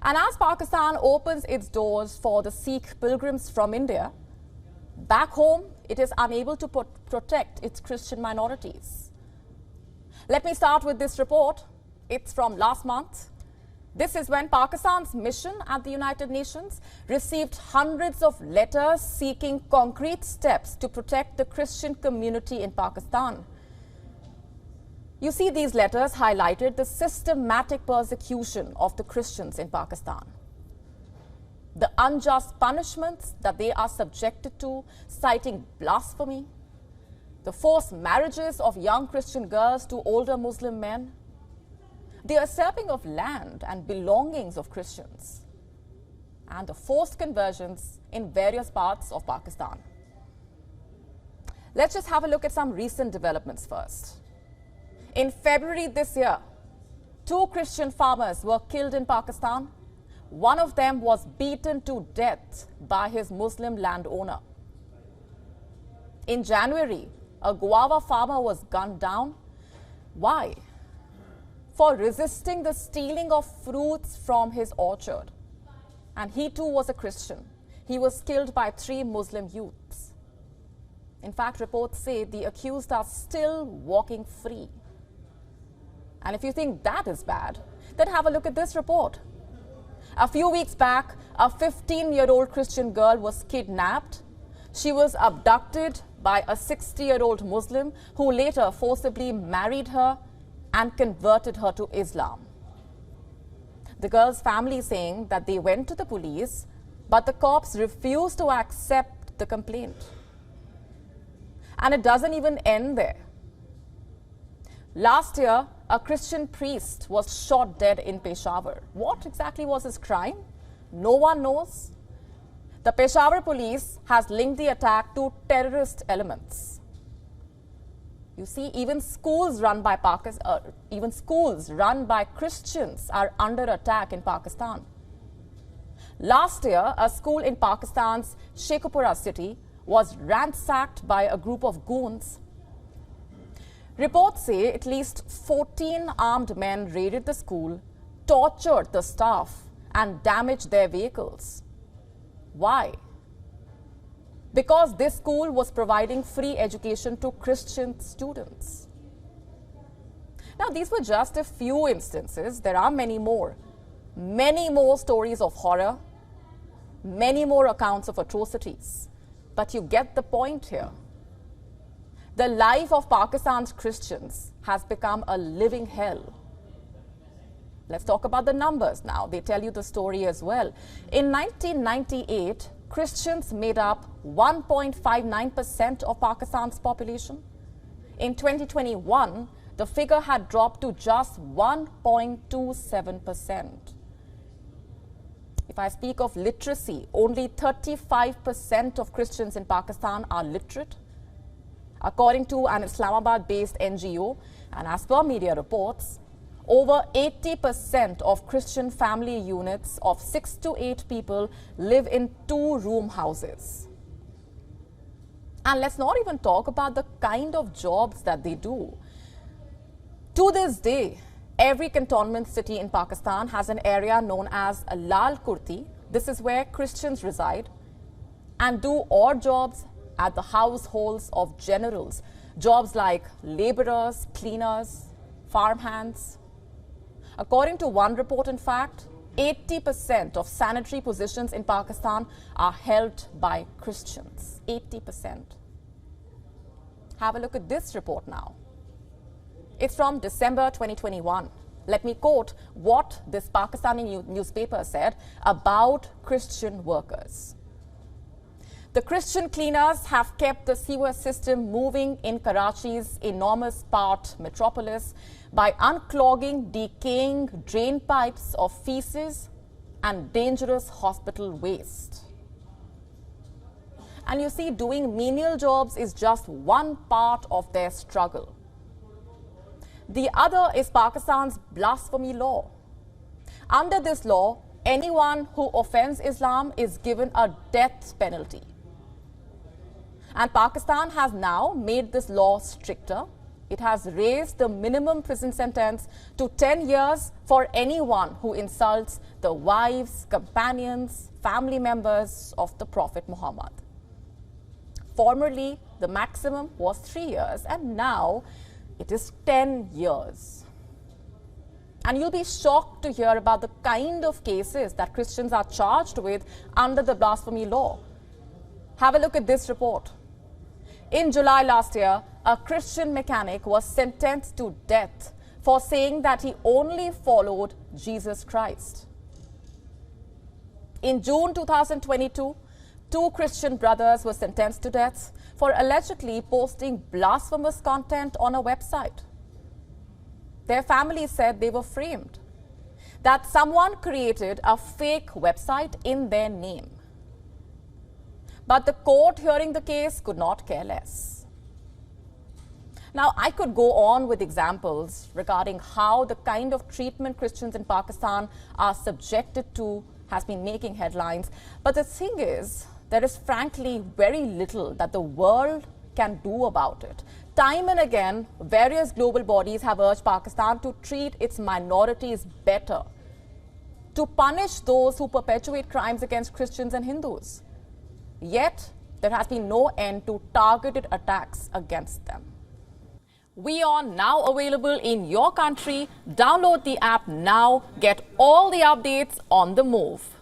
And as Pakistan opens its doors for the Sikh pilgrims from India, back home, it is unable to protect its Christian minorities. Let me start with this report. It's from last month. This is when Pakistan's mission at the United Nations received hundreds of letters seeking concrete steps to protect the Christian community in Pakistan. You see, these letters highlighted the systematic persecution of the Christians in Pakistan, the unjust punishments that they are subjected to, citing blasphemy, the forced marriages of young Christian girls to older Muslim men, the usurping of land and belongings of Christians, and the forced conversions in various parts of Pakistan. Let's just have a look at some recent developments first. In February this year, 2 Christian farmers were killed in Pakistan. One of them was beaten to death by his Muslim landowner. In January, a guava farmer was gunned down. Why? For resisting the stealing of fruits from his orchard. And he too was a Christian. He was killed by 3 Muslim youths. In fact, reports say the accused are still walking free. And if you think that is bad, then have a look at this report. A few weeks back, a 15-year-old Christian girl was kidnapped. She was abducted by a 60-year-old Muslim who later forcibly married her and converted her to Islam. The girl's family saying that they went to the police, but the cops refused to accept the complaint. And it doesn't even end there. Last year, a Christian priest was shot dead in Peshawar. What exactly was his crime? No one knows. The Peshawar police has linked the attack to terrorist elements. You see, even schools run by Christians are under attack in Pakistan. Last year, a school in Pakistan's Sheikhupura city was ransacked by a group of goons. Reports say at least 14 armed men raided the school, tortured the staff, and damaged their vehicles. Why? Because this school was providing free education to Christian students. Now, these were just a few instances. There are many more stories of horror, many more accounts of atrocities. But you get the point here. The life of Pakistan's Christians has become a living hell. Let's talk about the numbers now. They tell you the story as well. In 1998, Christians made up 1.59% of Pakistan's population. In 2021, the figure had dropped to just 1.27%. If I speak of literacy, only 35% of Christians in Pakistan are literate. According to an Islamabad-based NGO, and as per media reports, over 80% of Christian family units of 6 to 8 people live in 2-room houses. And let's not even talk about the kind of jobs that they do. To this day, every cantonment city in Pakistan has an area known as Lal Kurti. This is where Christians reside and do odd jobs at the households of generals. Jobs like laborers, cleaners, farmhands. According to one report, in fact, 80% of sanitary positions in Pakistan are held by Christians. 80%. Have a look at this report now. It's from December 2021. Let me quote what this Pakistani newspaper said about Christian workers. The Christian cleaners have kept the sewer system moving in Karachi's enormous part metropolis by unclogging decaying drain pipes of feces and dangerous hospital waste. And you see, doing menial jobs is just one part of their struggle. The other is Pakistan's blasphemy law. Under this law, anyone who offends Islam is given a death penalty. And Pakistan has now made this law stricter. it has raised the minimum prison sentence to 10 years for anyone who insults the wives, companions, family members of the Prophet Muhammad. Formerly, the maximum was 3 years, and now it is 10 years. And you'll be shocked to hear about the kind of cases that Christians are charged with under the blasphemy law. Have a look at this report. In July last year, a Christian mechanic was sentenced to death for saying that he only followed Jesus Christ. In June 2022, two Christian brothers were sentenced to death for allegedly posting blasphemous content on a website. Their families said they were framed, that someone created a fake website in their name. But the court hearing the case could not care less. Now, I could go on with examples regarding how the kind of treatment Christians in Pakistan are subjected to has been making headlines. But the thing is, there is frankly very little that the world can do about it. Time and again, various global bodies have urged Pakistan to treat its minorities better, to punish those who perpetuate crimes against Christians and Hindus. Yet, there has been no end to targeted attacks against them. WION now available in your country. Download the app now. Get all the updates on the move.